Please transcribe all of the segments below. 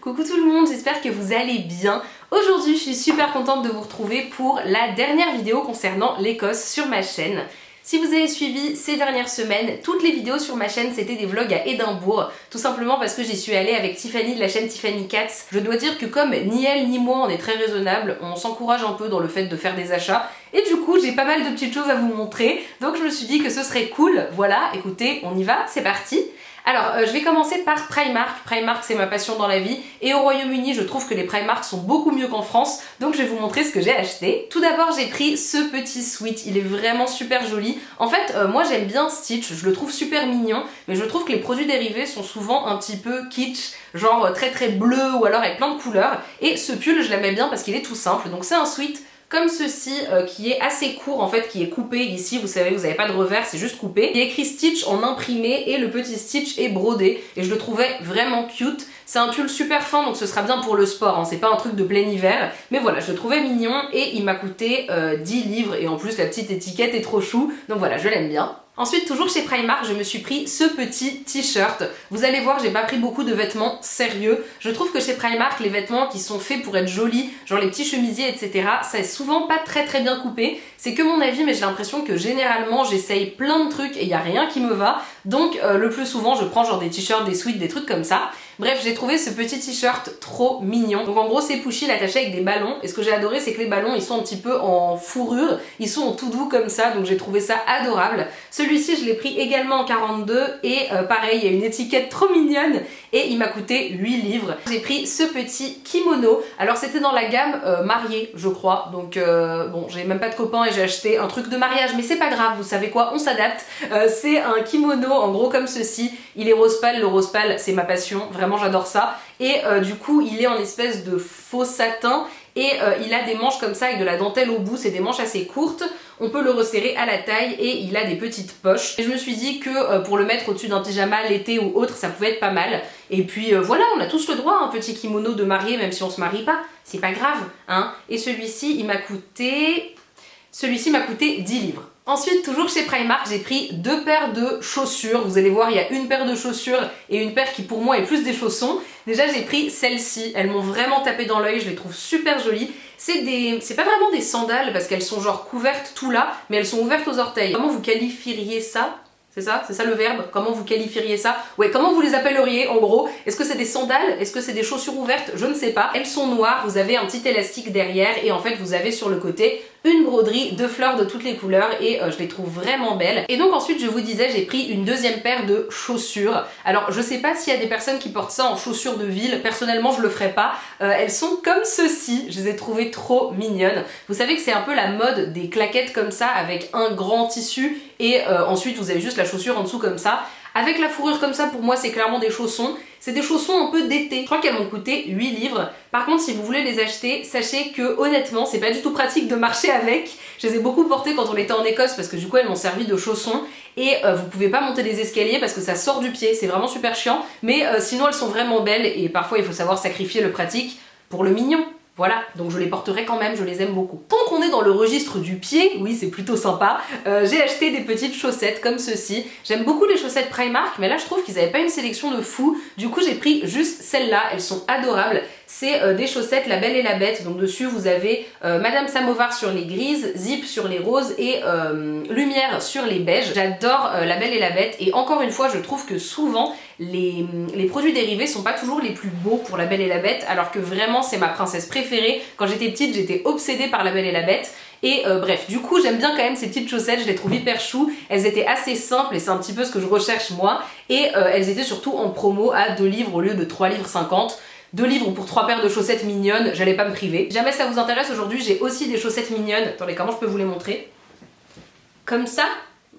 Coucou tout le monde, j'espère que vous allez bien. Aujourd'hui, je suis super contente de vous retrouver pour la dernière vidéo concernant l'Écosse sur ma chaîne. Si vous avez suivi ces dernières semaines, toutes les vidéos sur ma chaîne c'était des vlogs à Édimbourg, tout simplement parce que j'y suis allée avec Tiffany de la chaîne Tiffany Cats. Je dois dire que comme ni elle ni moi on est très raisonnable, on s'encourage un peu dans le fait de faire des achats, et du coup j'ai pas mal de petites choses à vous montrer, donc je me suis dit que ce serait cool. Voilà, écoutez, on y va, c'est parti. Alors, je vais commencer par Primark. Primark, c'est ma passion dans la vie. Et au Royaume-Uni, je trouve que les Primark sont beaucoup mieux qu'en France. Donc, je vais vous montrer ce que j'ai acheté. Tout d'abord, j'ai pris ce petit sweat. Il est vraiment super joli. En fait, moi, j'aime bien Stitch. Je le trouve super mignon. Mais je trouve que les produits dérivés sont souvent un petit peu kitsch. Genre très très bleu ou alors avec plein de couleurs. Et ce pull, je l'aimais bien parce qu'il est tout simple. Donc, c'est un sweat comme ceci qui est assez court en fait, qui est coupé ici, vous savez, vous n'avez pas de revers, c'est juste coupé. Il y a écrit Stitch en imprimé et le petit Stitch est brodé et je le trouvais vraiment cute. C'est un pull super fin donc ce sera bien pour le sport, hein. C'est pas un truc de plein hiver, mais voilà, je le trouvais mignon et il m'a coûté 10 livres et en plus la petite étiquette est trop chou, donc voilà, je l'aime bien. Ensuite, toujours chez Primark, je me suis pris ce petit t-shirt. Vous allez voir, j'ai pas pris beaucoup de vêtements sérieux. Je trouve que chez Primark, les vêtements qui sont faits pour être jolis, genre les petits chemisiers, etc., ça est souvent pas très bien coupé. C'est que mon avis, mais j'ai l'impression que généralement, j'essaye plein de trucs et il y a rien qui me va. Donc, le plus souvent, je prends genre des t-shirts, des sweats, des trucs comme ça. Bref, j'ai trouvé ce petit t-shirt trop mignon. Donc en gros, c'est Pushy attaché avec des ballons. Et ce que j'ai adoré, c'est que les ballons, ils sont un petit peu en fourrure. Ils sont en tout doux comme ça, donc j'ai trouvé ça adorable. Celui-ci, je l'ai pris également en 42. Et pareil, il y a une étiquette trop mignonne. Et il m'a coûté 8 livres. J'ai pris ce petit kimono. Alors c'était dans la gamme mariée, je crois. Donc bon, j'ai même pas de copain et j'ai acheté un truc de mariage. Mais c'est pas grave, vous savez quoi, on s'adapte. C'est un kimono, en gros comme ceci. Il est rose pâle, le rose pâle, c'est ma passion. Vraiment, j'adore ça. Et du coup, il est en espèce de faux satin. Et il a des manches comme ça avec de la dentelle au bout, c'est des manches assez courtes, on peut le resserrer à la taille et il a des petites poches. Et je me suis dit que pour le mettre au-dessus d'un pyjama l'été ou autre, ça pouvait être pas mal. Et puis voilà, on a tous le droit à un petit kimono de mariée, même si on se marie pas, c'est pas grave, hein. Et celui-ci, il m'a coûté... Celui-ci m'a coûté 10 livres. Ensuite, toujours chez Primark, j'ai pris 2 paires de chaussures. Vous allez voir, il y a une paire de chaussures et une paire qui pour moi est plus des chaussons. Déjà, j'ai pris celles-ci. Elles m'ont vraiment tapé dans l'œil, je les trouve super jolies. C'est pas vraiment des sandales parce qu'elles sont genre couvertes tout là, mais elles sont ouvertes aux orteils. Comment vous qualifieriez ça ? C'est ça le verbe? Comment vous qualifieriez ça? Ouais, comment vous les appelleriez en gros? Est-ce que c'est des sandales? Est-ce que c'est des chaussures ouvertes? Je ne sais pas. Elles sont noires, vous avez un petit élastique derrière et en fait vous avez sur le côté une broderie de fleurs de toutes les couleurs et je les trouve vraiment belles. Et donc ensuite je vous disais, j'ai pris une deuxième paire de chaussures. Alors je sais pas s'il y a des personnes qui portent ça en chaussures de ville, personnellement je le ferais pas. Elles sont comme ceci, je les ai trouvées trop mignonnes. Vous savez que c'est un peu la mode des claquettes comme ça avec un grand tissu et ensuite vous avez juste la chaussure en dessous comme ça. Avec la fourrure comme ça, pour moi, c'est clairement des chaussons. C'est des chaussons un peu d'été. Je crois qu'elles m'ont coûté 8 livres. Par contre, si vous voulez les acheter, sachez que honnêtement, c'est pas du tout pratique de marcher avec. Je les ai beaucoup portées quand on était en Écosse parce que du coup, elles m'ont servi de chaussons. Et vous pouvez pas monter les escaliers parce que ça sort du pied. C'est vraiment super chiant. Mais sinon, elles sont vraiment belles et parfois, il faut savoir sacrifier le pratique pour le mignon. Voilà, donc je les porterai quand même, je les aime beaucoup. Tant qu'on est dans le registre du pied, oui c'est plutôt sympa, j'ai acheté des petites chaussettes comme ceci. J'aime beaucoup les chaussettes Primark, mais là je trouve qu'ils n'avaient pas une sélection de fou. Du coup j'ai pris juste celles-là, elles sont adorables. C'est des chaussettes La Belle et la Bête, donc dessus vous avez Madame Samovar sur les grises, Zip sur les roses et Lumière sur les beiges. J'adore La Belle et la Bête et encore une fois je trouve que souvent les produits dérivés sont pas toujours les plus beaux pour La Belle et la Bête alors que vraiment c'est ma princesse préférée. Quand j'étais petite j'étais obsédée par La Belle et la Bête. Et bref, du coup j'aime bien quand même ces petites chaussettes, je les trouve hyper chou. Elles étaient assez simples et c'est un petit peu ce que je recherche moi. Et elles étaient surtout en promo à 2 livres au lieu de 3 livres 50. 2 livres pour 3 paires de chaussettes mignonnes, j'allais pas me priver. Si jamais ça vous intéresse, aujourd'hui j'ai aussi des chaussettes mignonnes. Attendez, comment je peux vous les montrer? Comme ça,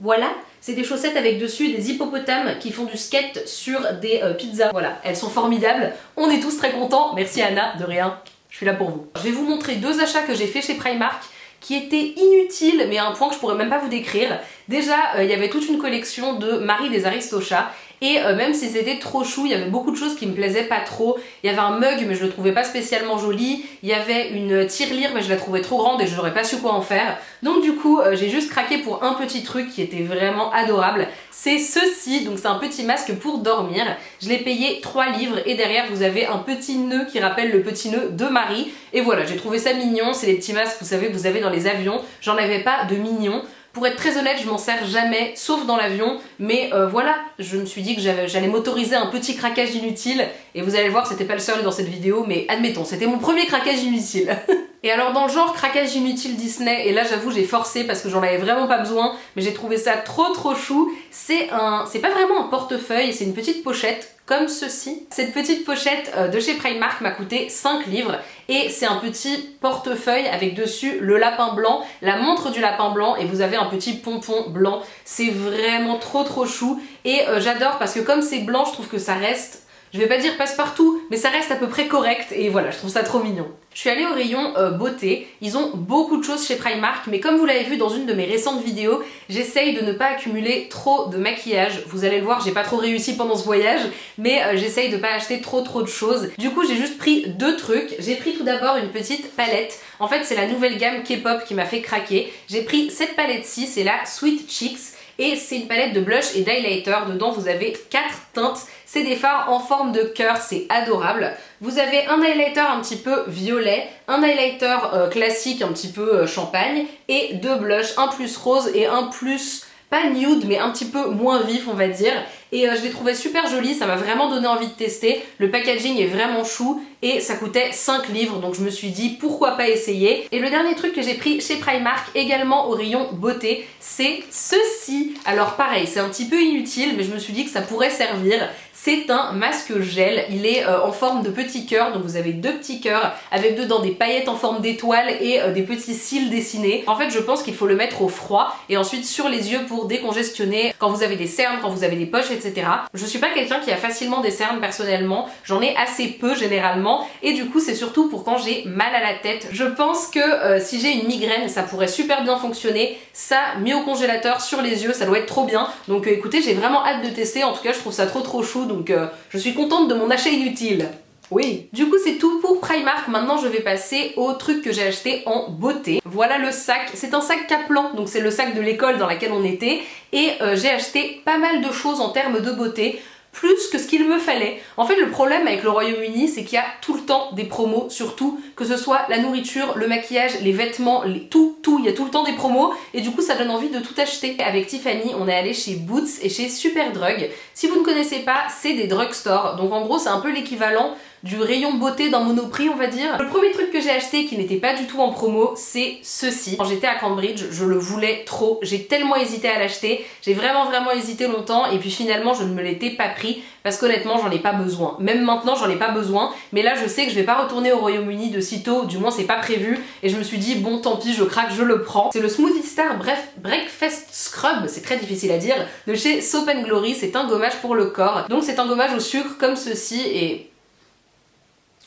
voilà. C'est des chaussettes avec dessus des hippopotames qui font du skate sur des pizzas. Voilà, elles sont formidables. On est tous très contents. Merci Anna, de rien. Je suis là pour vous. Je vais vous montrer 2 achats que j'ai fait chez Primark qui étaient inutiles mais à un point que je pourrais même pas vous décrire. Déjà, il y avait toute une collection de Marie des Aristochats et même si c'était trop chou, il y avait beaucoup de choses qui me plaisaient pas trop. Il y avait un mug mais je le trouvais pas spécialement joli, il y avait une tirelire mais je la trouvais trop grande et je n'aurais pas su quoi en faire. Donc du coup j'ai juste craqué pour un petit truc qui était vraiment adorable, c'est ceci, donc c'est un petit masque pour dormir. Je l'ai payé 3 livres et derrière vous avez un petit nœud qui rappelle le petit nœud de Marie. Et voilà, j'ai trouvé ça mignon, c'est les petits masques vous savez que vous avez dans les avions, j'en avais pas de mignon. Pour être très honnête, je m'en sers jamais, sauf dans l'avion, mais voilà, je me suis dit que j'allais m'autoriser un petit craquage inutile, et vous allez voir, c'était pas le seul dans cette vidéo, mais admettons, c'était mon premier craquage inutile. Et alors dans le genre craquage inutile Disney, et là j'avoue j'ai forcé parce que j'en avais vraiment pas besoin, mais j'ai trouvé ça trop chou, c'est pas vraiment un portefeuille, c'est une petite pochette, comme ceci. Cette petite pochette de chez Primark m'a coûté 5 livres et c'est un petit portefeuille avec dessus le lapin blanc, la montre du lapin blanc et vous avez un petit pompon blanc. C'est vraiment trop chou et j'adore parce que comme c'est blanc, je trouve que ça reste, je vais pas dire passe-partout, mais ça reste à peu près correct et voilà, je trouve ça trop mignon. Je suis allée au rayon beauté, ils ont beaucoup de choses chez Primark, mais comme vous l'avez vu dans une de mes récentes vidéos, j'essaye de ne pas accumuler trop de maquillage. Vous allez le voir, j'ai pas trop réussi pendant ce voyage, mais j'essaye de pas acheter trop de choses. Du coup, j'ai juste pris 2 trucs. J'ai pris tout d'abord une petite palette. En fait, c'est la nouvelle gamme K-pop qui m'a fait craquer. J'ai pris cette palette-ci, c'est la Sweet Cheeks. Et c'est une palette de blush et d'highlighter. Dedans, vous avez 4 teintes. C'est des fards en forme de cœur, c'est adorable. Vous avez un highlighter un petit peu violet, un highlighter classique un petit peu champagne et 2 blushs, un plus rose et un plus, pas nude, mais un petit peu moins vif on va dire. Et je l'ai trouvé super joli, ça m'a vraiment donné envie de tester. Le packaging est vraiment chou et ça coûtait 5 livres, donc je me suis dit pourquoi pas essayer. Et le dernier truc que j'ai pris chez Primark, également au rayon beauté, c'est ceci. Alors pareil, c'est un petit peu inutile, mais je me suis dit que ça pourrait servir. C'est un masque gel, il est en forme de petit cœur, donc vous avez 2 petits cœurs avec dedans des paillettes en forme d'étoiles et des petits cils dessinés. En fait je pense qu'il faut le mettre au froid et ensuite sur les yeux pour décongestionner quand vous avez des cernes, quand vous avez des poches, etc. Je suis pas quelqu'un qui a facilement des cernes personnellement, j'en ai assez peu généralement et du coup c'est surtout pour quand j'ai mal à la tête. Je pense que si j'ai une migraine ça pourrait super bien fonctionner, ça mis au congélateur sur les yeux ça doit être trop bien. Donc écoutez j'ai vraiment hâte de tester, en tout cas je trouve ça trop chou. Donc je suis contente de mon achat inutile. Oui. Du coup c'est tout pour Primark, maintenant je vais passer au truc que j'ai acheté en beauté. Voilà le sac, c'est un sac Kaplan, donc c'est le sac de l'école dans laquelle on était. Et j'ai acheté pas mal de choses en termes de beauté, plus que ce qu'il me fallait. En fait le problème avec le Royaume-Uni c'est qu'il y a tout le temps des promos sur tout, que ce soit la nourriture, le maquillage, les vêtements, tout, il y a tout le temps des promos et du coup ça donne envie de tout acheter. Avec Tiffany on est allé chez Boots et chez Superdrug. Si vous ne connaissez pas, c'est des drugstores, donc en gros c'est un peu l'équivalent du rayon beauté dans Monoprix on va dire. Le premier truc que j'ai acheté qui n'était pas du tout en promo, c'est ceci. Quand j'étais à Cambridge, je le voulais trop, j'ai tellement hésité à l'acheter, j'ai vraiment hésité longtemps et puis finalement je ne me l'étais pas pris parce qu'honnêtement j'en ai pas besoin. Même maintenant j'en ai pas besoin, mais là je sais que je vais pas retourner au Royaume-Uni de sitôt, du moins c'est pas prévu et je me suis dit bon tant pis je craque, je le prends. C'est le Smoothie Star Breakfast Scrub, c'est très difficile à dire, de chez Soap & Glory, c'est un gommage pour le corps. Donc c'est un gommage au sucre comme ceci et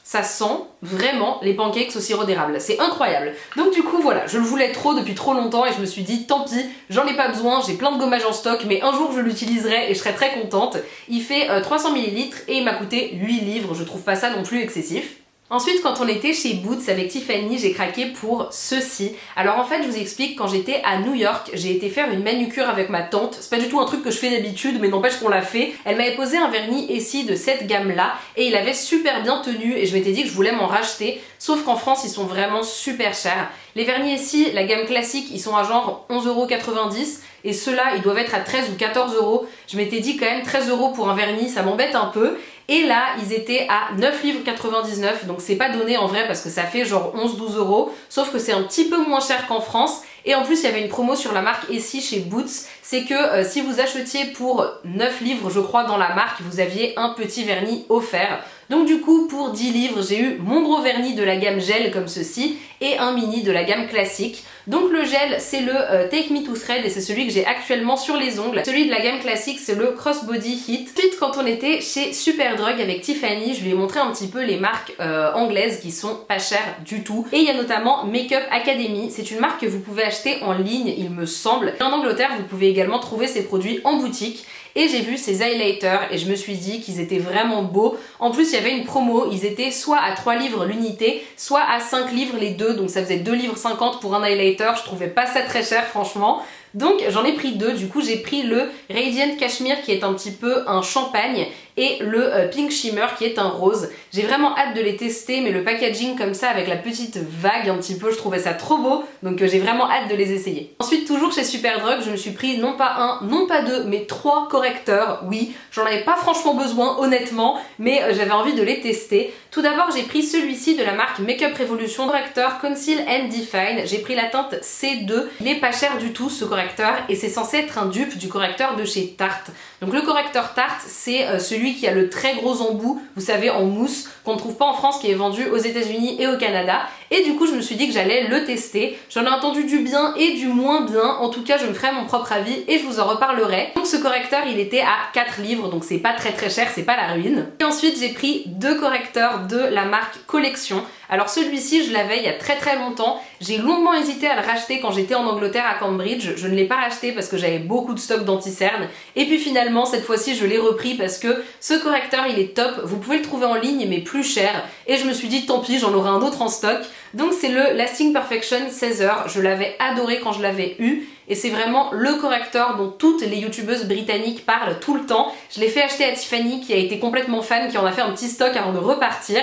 ça sent vraiment les pancakes au sirop d'érable, c'est incroyable. Donc du coup voilà, je le voulais trop depuis trop longtemps et je me suis dit tant pis, j'en ai pas besoin, j'ai plein de gommage en stock mais un jour je l'utiliserai et je serai très contente. Il fait 300 ml et il m'a coûté 8 livres, je trouve pas ça non plus excessif. Ensuite, quand on était chez Boots avec Tiffany, j'ai craqué pour ceci. Alors en fait, je vous explique, quand j'étais à New York, j'ai été faire une manucure avec ma tante. C'est pas du tout un truc que je fais d'habitude, mais n'empêche qu'on l'a fait. Elle m'avait posé un vernis Essie de cette gamme-là et il avait super bien tenu et je m'étais dit que je voulais m'en racheter. Sauf qu'en France, ils sont vraiment super chers. Les vernis Essie, la gamme classique, ils sont à genre 11,90 € et ceux-là, ils doivent être à 13 ou 14 €. Je m'étais dit quand même 13 € pour un vernis, ça m'embête un peu. Et là, ils étaient à 9,99 €, donc c'est pas donné en vrai parce que ça fait genre 11-12 €, sauf que c'est un petit peu moins cher qu'en France. Et en plus, il y avait une promo sur la marque Essie chez Boots, c'est que si vous achetiez pour 9 livres, je crois, dans la marque, vous aviez un petit vernis offert. Donc du coup, pour 10 livres, j'ai eu mon gros vernis de la gamme gel comme ceci et un mini de la gamme classique. Donc le gel, c'est le Take Me to Thread et c'est celui que j'ai actuellement sur les ongles. Celui de la gamme classique, c'est le Crossbody Heat. Ensuite, quand on était chez Superdrug avec Tiffany, je lui ai montré un petit peu les marques anglaises qui sont pas chères du tout. Et il y a notamment Makeup Academy. C'est une marque que vous pouvez acheter en ligne, il me semble. Et en Angleterre, vous pouvez également trouver ces produits en boutique. et j'ai vu ces highlighters et je me suis dit qu'ils étaient vraiment beaux. En plus il y avait une promo, ils étaient soit à 3 livres l'unité, soit à 5 livres les deux, donc ça faisait 2,50 livres pour un highlighter, je trouvais pas ça très cher franchement. Donc j'en ai pris deux, du coup j'ai pris le Radiant Cashmere qui est un petit peu un champagne et le Pink Shimmer qui est un rose. J'ai vraiment hâte de les tester, mais le packaging comme ça avec la petite vague un petit peu, je trouvais ça trop beau, donc j'ai vraiment hâte de les essayer. Ensuite toujours chez Superdrug, je me suis pris non pas un, non pas deux, mais 3 correcteurs. Oui, j'en avais pas franchement besoin honnêtement, mais j'avais envie de les tester. Tout d'abord j'ai pris celui-ci de la marque Makeup Revolution, correcteur Conceal and Define. J'ai pris la teinte C2, il est pas cher du tout ce correcteur et c'est censé être un dupe du correcteur de chez Tarte. Donc le correcteur Tarte, c'est celui qui a le très gros embout, vous savez, en mousse, qu'on ne trouve pas en France, qui est vendu aux États-Unis et au Canada. Et du coup, je me suis dit que j'allais le tester. J'en ai entendu du bien et du moins bien. En tout cas, je me ferai mon propre avis et je vous en reparlerai. Donc ce correcteur, il était à 4 livres, donc c'est pas très cher, c'est pas la ruine. Et ensuite, j'ai pris 2 correcteurs de la marque Collection. Alors celui-ci, je l'avais il y a très longtemps. J'ai longuement hésité à le racheter quand j'étais en Angleterre à Cambridge. Je ne l'ai pas racheté parce que j'avais beaucoup de stock d'anti-cerne. Et puis finalement, cette fois-ci, je l'ai repris parce que ce correcteur, il est top. Vous pouvez le trouver en ligne, mais plus cher. Et je me suis dit, tant pis, j'en aurai un autre en stock. Donc c'est le Lasting Perfection 16 heures. Je l'avais adoré quand je l'avais eu. Et c'est vraiment le correcteur dont toutes les youtubeuses britanniques parlent tout le temps. Je l'ai fait acheter à Tiffany qui a été complètement fan, qui en a fait un petit stock avant de repartir.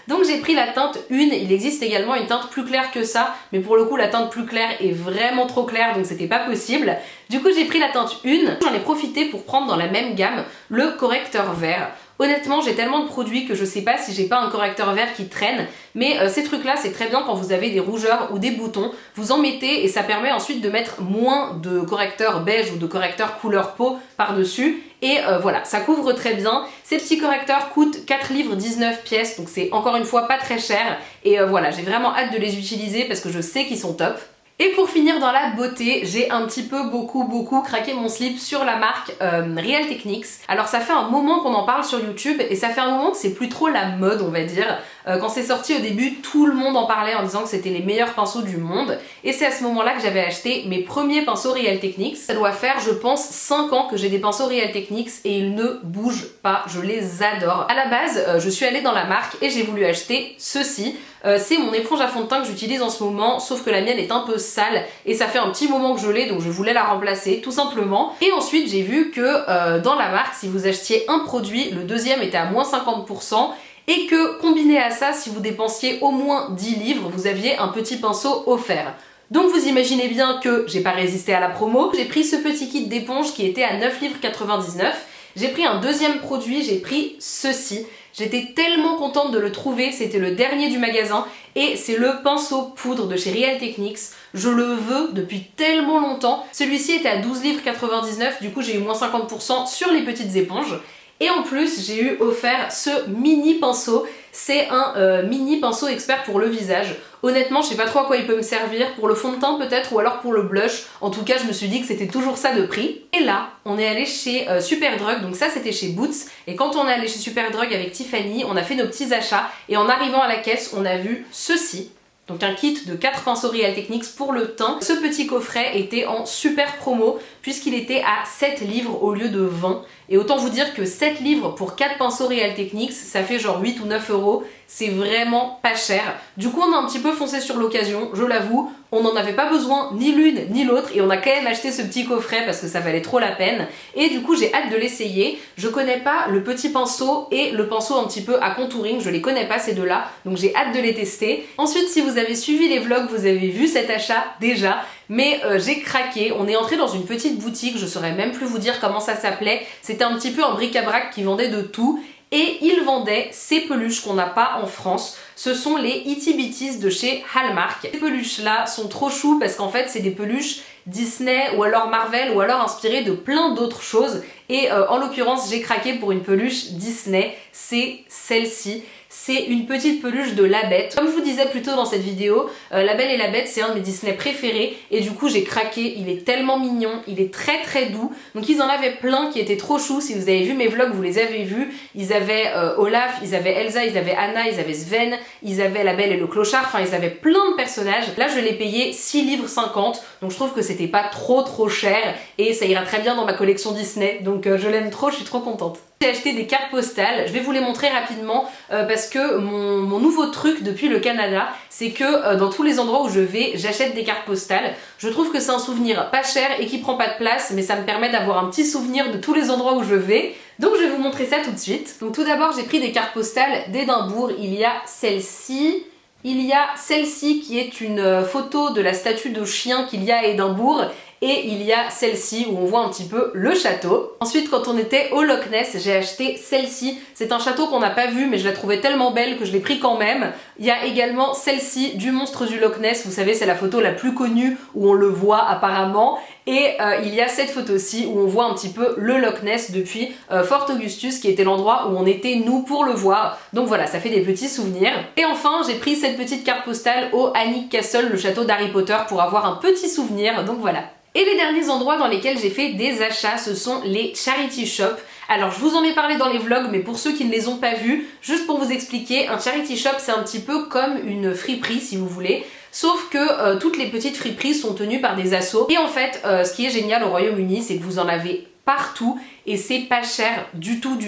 Donc j'ai pris la teinte 1, il existe également une teinte plus claire que ça, mais pour le coup la teinte plus claire est vraiment trop claire donc c'était pas possible. Du coup j'ai pris la teinte 1, j'en ai profité pour prendre dans la même gamme le correcteur vert. Honnêtement, j'ai tellement de produits que je sais pas si j'ai pas un correcteur vert qui traîne, mais ces trucs-là, c'est très bien quand vous avez des rougeurs ou des boutons. Vous en mettez et ça permet ensuite de mettre moins de correcteur beige ou de correcteur couleur peau par-dessus. Et voilà, ça couvre très bien. Ces petits correcteurs coûtent 4 livres 19 pièces, donc c'est encore une fois pas très cher. Et voilà, j'ai vraiment hâte de les utiliser parce que je sais qu'ils sont top. Et pour finir dans la beauté, j'ai un petit peu beaucoup craqué mon slip sur la marque Real Techniques. Alors ça fait un moment qu'on en parle sur YouTube et ça fait un moment que c'est plus trop la mode on va dire. Quand c'est sorti au début, tout le monde en parlait en disant que c'était les meilleurs pinceaux du monde. Et c'est à ce moment-là que j'avais acheté mes premiers pinceaux Real Techniques. Ça doit faire, je pense, 5 ans que j'ai des pinceaux Real Techniques et ils ne bougent pas, je les adore. À la base, je suis allée dans la marque et j'ai voulu acheter ceci. C'est mon éponge à fond de teint que j'utilise en ce moment, sauf que la mienne est un peu sale et ça fait un petit moment que je l'ai, donc je voulais la remplacer tout simplement. Et ensuite j'ai vu que dans la marque, si vous achetiez un produit, le deuxième était à moins 50%. Et que combiné à ça, si vous dépensiez au moins 10 livres, vous aviez un petit pinceau offert. Donc vous imaginez bien que j'ai pas résisté à la promo. J'ai pris ce petit kit d'éponge qui était à 9,99 livres. J'ai pris un deuxième produit, j'ai pris ceci. J'étais tellement contente de le trouver, c'était le dernier du magasin et c'est le pinceau poudre de chez Real Techniques. Je le veux depuis tellement longtemps. Celui-ci était à 12,99 livres, du coup j'ai eu moins 50% sur les petites éponges. Et en plus, j'ai eu offert ce mini pinceau. C'est un mini pinceau expert pour le visage. Honnêtement, je sais pas trop à quoi il peut me servir. Pour le fond de teint peut-être ou alors pour le blush. En tout cas, je me suis dit que c'était toujours ça de prix. Et là, on est allé chez Superdrug. Donc ça, c'était chez Boots. Et quand on est allé chez Superdrug avec Tiffany, on a fait nos petits achats. Et en arrivant à la caisse, on a vu ceci. Donc un kit de 4 pinceaux Real Techniques pour le teint. Ce petit coffret était en super promo puisqu'il était à 7 livres au lieu de 20. Et autant vous dire que 7 livres pour 4 pinceaux Real Techniques, ça fait genre 8 ou 9 euros. C'est vraiment pas cher. Du coup, on a un petit peu foncé sur l'occasion, je l'avoue. On n'en avait pas besoin ni l'une ni l'autre et on a quand même acheté ce petit coffret parce que ça valait trop la peine. Et du coup, j'ai hâte de l'essayer. Je connais pas le petit pinceau et le pinceau un petit peu à contouring. Je les connais pas ces deux-là, donc j'ai hâte de les tester. Ensuite, si vous avez suivi les vlogs, vous avez vu cet achat déjà. Mais j'ai craqué, on est entré dans une petite boutique, je saurais même plus vous dire comment ça s'appelait. C'était un petit peu un bric-à-brac qui vendait de tout. Et ils vendaient ces peluches qu'on n'a pas en France. Ce sont les Itsy Bitsys de chez Hallmark. Ces peluches-là sont trop chou parce qu'en fait, c'est des peluches Disney ou alors Marvel ou alors inspirées de plein d'autres choses. Et en l'occurrence, j'ai craqué pour une peluche Disney. C'est celle-ci. c'est une petite peluche de La Bête. Comme je vous disais plus tôt dans cette vidéo, La Belle et la Bête c'est un de mes Disney préférés et du coup j'ai craqué, il est tellement mignon, il est très très doux. Donc ils en avaient plein qui étaient trop choux, si vous avez vu mes vlogs vous les avez vus. Ils avaient Olaf, ils avaient Elsa, ils avaient Anna, ils avaient Sven, ils avaient La Belle et le Clochard, enfin ils avaient plein de personnages. Là je l'ai payé 6 livres 50, donc je trouve que c'était pas trop cher et ça ira très bien dans ma collection Disney, donc je l'aime trop, je suis trop contente. J'ai acheté des cartes postales, je vais vous les montrer rapidement parce que mon nouveau truc depuis le Canada, c'est que dans tous les endroits où je vais, j'achète des cartes postales. Je trouve que c'est un souvenir pas cher et qui prend pas de place, mais ça me permet d'avoir un petit souvenir de tous les endroits où je vais. Donc je vais vous montrer ça tout de suite. Donc tout d'abord j'ai pris des cartes postales d'Édimbourg, il y a celle-ci. Il y a celle-ci qui est une photo de la statue de chien qu'il y a à Édimbourg. Et il y a celle-ci où on voit un petit peu le château. Ensuite, quand on était au Loch Ness, j'ai acheté celle-ci. C'est un château qu'on n'a pas vu, mais je la trouvais tellement belle que je l'ai pris quand même. Il y a également celle-ci du monstre du Loch Ness. Vous savez, c'est la photo la plus connue où on le voit apparemment. Et il y a cette photo-ci où on voit un petit peu le Loch Ness depuis Fort Augustus, qui était l'endroit où on était nous pour le voir. Donc voilà, ça fait des petits souvenirs. Et enfin, j'ai pris cette petite carte postale au Alnwick Castle, le château d'Harry Potter, pour avoir un petit souvenir. Donc voilà. Et les derniers endroits dans lesquels j'ai fait des achats, ce sont les charity shops. Alors je vous en ai parlé dans les vlogs, mais pour ceux qui ne les ont pas vus, juste pour vous expliquer, un charity shop c'est un petit peu comme une friperie si vous voulez. Sauf que toutes les petites friperies sont tenues par des assos. Et en fait, ce qui est génial au Royaume-Uni, c'est que vous en avez partout et c'est pas cher du tout.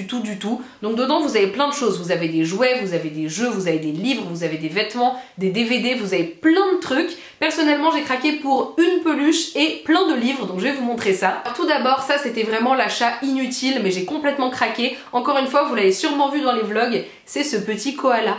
Donc dedans vous avez plein de choses, vous avez des jouets, vous avez des jeux, vous avez des livres, vous avez des vêtements, des DVD, vous avez plein de trucs. Personnellement j'ai craqué pour une peluche et plein de livres, donc je vais vous montrer ça. Alors, tout d'abord ça c'était vraiment l'achat inutile mais j'ai complètement craqué. Encore une fois vous l'avez sûrement vu dans les vlogs, c'est ce petit koala.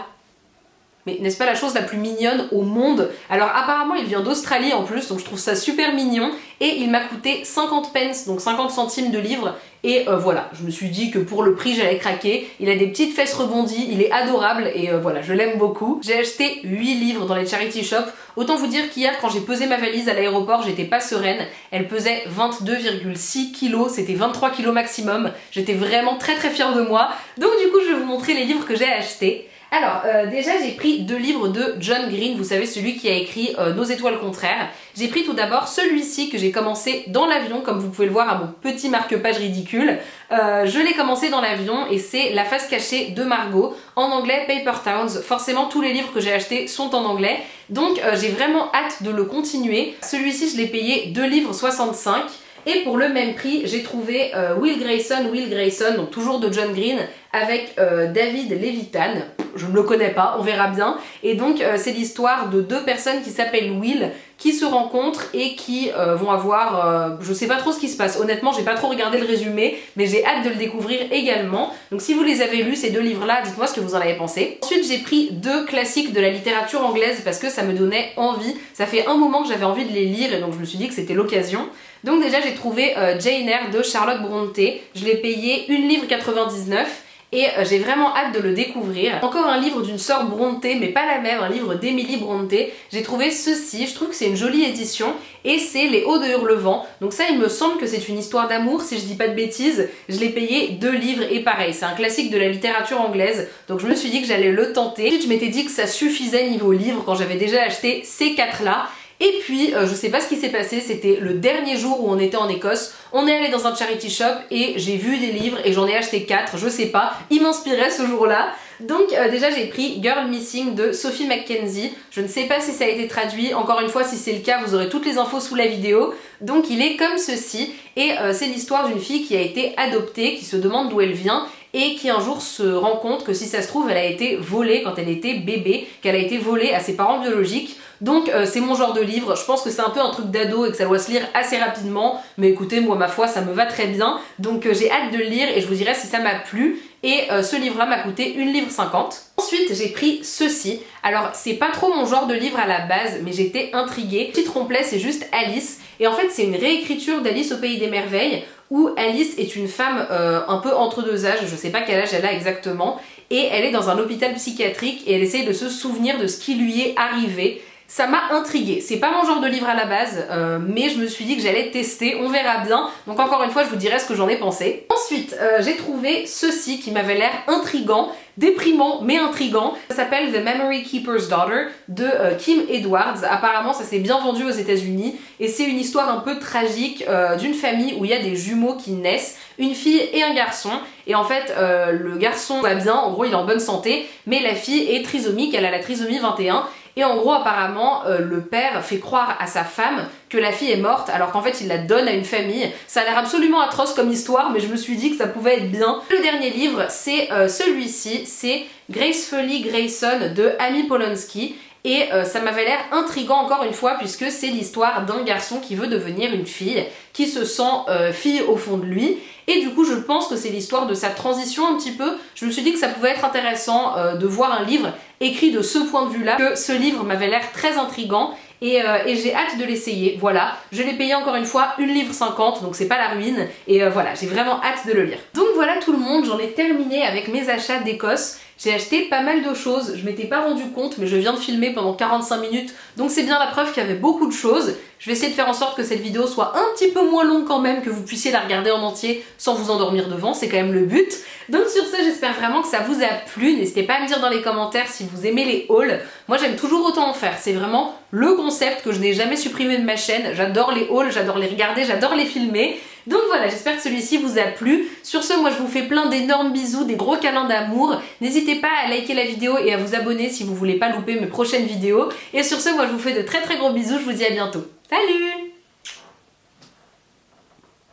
Mais n'est-ce pas la chose la plus mignonne au monde? Alors apparemment il vient d'Australie en plus, donc je trouve ça super mignon. Et il m'a coûté 50 pence, donc 50 centimes de livre. Et voilà, je me suis dit que pour le prix j'allais craquer. Il a des petites fesses rebondies, il est adorable et voilà, je l'aime beaucoup. J'ai acheté 8 livres dans les charity shops. Autant vous dire qu'hier quand j'ai pesé ma valise à l'aéroport, j'étais pas sereine. Elle pesait 22,6 kg, c'était 23 kg maximum. J'étais vraiment très fière de moi. Donc du coup je vais vous montrer les livres que j'ai achetés. Alors déjà j'ai pris 2 livres de John Green, vous savez celui qui a écrit Nos étoiles contraires. J'ai pris tout d'abord celui-ci que j'ai commencé dans l'avion, comme vous pouvez le voir à mon petit marque-page ridicule. Je l'ai commencé dans l'avion et c'est La face cachée de Margot, en anglais Paper Towns. Forcément tous les livres que j'ai achetés sont en anglais, donc j'ai vraiment hâte de le continuer. Celui-ci je l'ai payé 2 livres 65. Et pour le même prix, j'ai trouvé Will Grayson, donc toujours de John Green, avec David Levitan. Je ne le connais pas, on verra bien. Et donc c'est l'histoire de 2 personnes qui s'appellent Will, qui se rencontrent et qui vont avoir... je sais pas trop ce qui se passe, honnêtement j'ai pas trop regardé le résumé, mais j'ai hâte de le découvrir également. Donc si vous les avez lus, ces 2 livres-là, dites-moi ce que vous en avez pensé. Ensuite j'ai pris 2 classiques de la littérature anglaise parce que ça me donnait envie. Ça fait un moment que j'avais envie de les lire et donc je me suis dit que c'était l'occasion. Donc déjà j'ai trouvé Jane Eyre de Charlotte Brontë, je l'ai payé 1,99 livre et j'ai vraiment hâte de le découvrir. Encore un livre d'une sœur Brontë, mais pas la même, un livre d'Emily Brontë. J'ai trouvé ceci, je trouve que c'est une jolie édition et c'est Les Hauts de Hurlevent. Donc ça il me semble que c'est une histoire d'amour, si je dis pas de bêtises. Je l'ai payé 2 livres et pareil, c'est un classique de la littérature anglaise, donc je me suis dit que j'allais le tenter. Ensuite je m'étais dit que ça suffisait niveau livre quand j'avais déjà acheté ces 4 là. Et puis, je sais pas ce qui s'est passé, c'était le dernier jour où on était en Écosse, on est allé dans un charity shop et j'ai vu des livres et j'en ai acheté 4, je sais pas, ils m'inspiraient ce jour-là. Donc déjà j'ai pris Girl Missing de Sophie Mackenzie, je ne sais pas si ça a été traduit, encore une fois si c'est le cas vous aurez toutes les infos sous la vidéo. Donc il est comme ceci et c'est l'histoire d'une fille qui a été adoptée, qui se demande d'où elle vient et qui un jour se rend compte que si ça se trouve elle a été volée quand elle était bébé, qu'elle a été volée à ses parents biologiques. Donc c'est mon genre de livre, je pense que c'est un peu un truc d'ado et que ça doit se lire assez rapidement, mais écoutez moi ma foi ça me va très bien, donc j'ai hâte de le lire et je vous dirai si ça m'a plu. Et ce livre-là m'a coûté 1,50 livre. Ensuite, j'ai pris ceci. Alors, c'est pas trop mon genre de livre à la base, mais j'étais intriguée. Le titre complet, c'est juste Alice. Et en fait, c'est une réécriture d'Alice au Pays des Merveilles, où Alice est une femme un peu entre 2 âges, je sais pas quel âge elle a exactement, et elle est dans un hôpital psychiatrique et elle essaye de se souvenir de ce qui lui est arrivé. Ça m'a intriguée. C'est pas mon genre de livre à la base, mais je me suis dit que j'allais tester, on verra bien. Donc encore une fois, je vous dirai ce que j'en ai pensé. Ensuite, j'ai trouvé ceci qui m'avait l'air intriguant, déprimant mais intriguant. Ça s'appelle The Memory Keeper's Daughter de Kim Edwards. Apparemment, ça s'est bien vendu aux États-Unis et c'est une histoire un peu tragique d'une famille où il y a des jumeaux qui naissent, une fille et un garçon. Et en fait, le garçon va bien, en gros, il est en bonne santé, mais la fille est trisomique, elle a la trisomie 21. Et en gros, apparemment, le père fait croire à sa femme que la fille est morte, alors qu'en fait, il la donne à une famille. Ça a l'air absolument atroce comme histoire, mais je me suis dit que ça pouvait être bien. Le dernier livre, c'est celui-ci, c'est Gracefully Grayson de Amy Polanski. Et ça m'avait l'air intriguant encore une fois puisque c'est l'histoire d'un garçon qui veut devenir une fille, qui se sent fille au fond de lui. Et du coup je pense que c'est l'histoire de sa transition un petit peu. Je me suis dit que ça pouvait être intéressant de voir un livre écrit de ce point de vue là, que ce livre m'avait l'air très intriguant. Et j'ai hâte de l'essayer, voilà. Je l'ai payé encore une fois 1,50 livre, donc c'est pas la ruine. Et voilà, j'ai vraiment hâte de le lire. Donc voilà tout le monde, j'en ai terminé avec mes achats d'Écosse. J'ai acheté pas mal de choses, je m'étais pas rendu compte, mais je viens de filmer pendant 45 minutes, donc c'est bien la preuve qu'il y avait beaucoup de choses. Je vais essayer de faire en sorte que cette vidéo soit un petit peu moins longue quand même, que vous puissiez la regarder en entier sans vous endormir devant, c'est quand même le but. Donc sur ce, j'espère vraiment que ça vous a plu. N'hésitez pas à me dire dans les commentaires si vous aimez les hauls. Moi j'aime toujours autant en faire, c'est vraiment le concept que je n'ai jamais supprimé de ma chaîne. J'adore les hauls, j'adore les regarder, j'adore les filmer. Donc voilà, j'espère que celui-ci vous a plu. Sur ce, moi je vous fais plein d'énormes bisous, des gros câlins d'amour. N'hésitez pas à liker la vidéo et à vous abonner si vous voulez pas louper mes prochaines vidéos. Et sur ce, moi je vous fais de très très gros bisous, je vous dis à bientôt. Salut!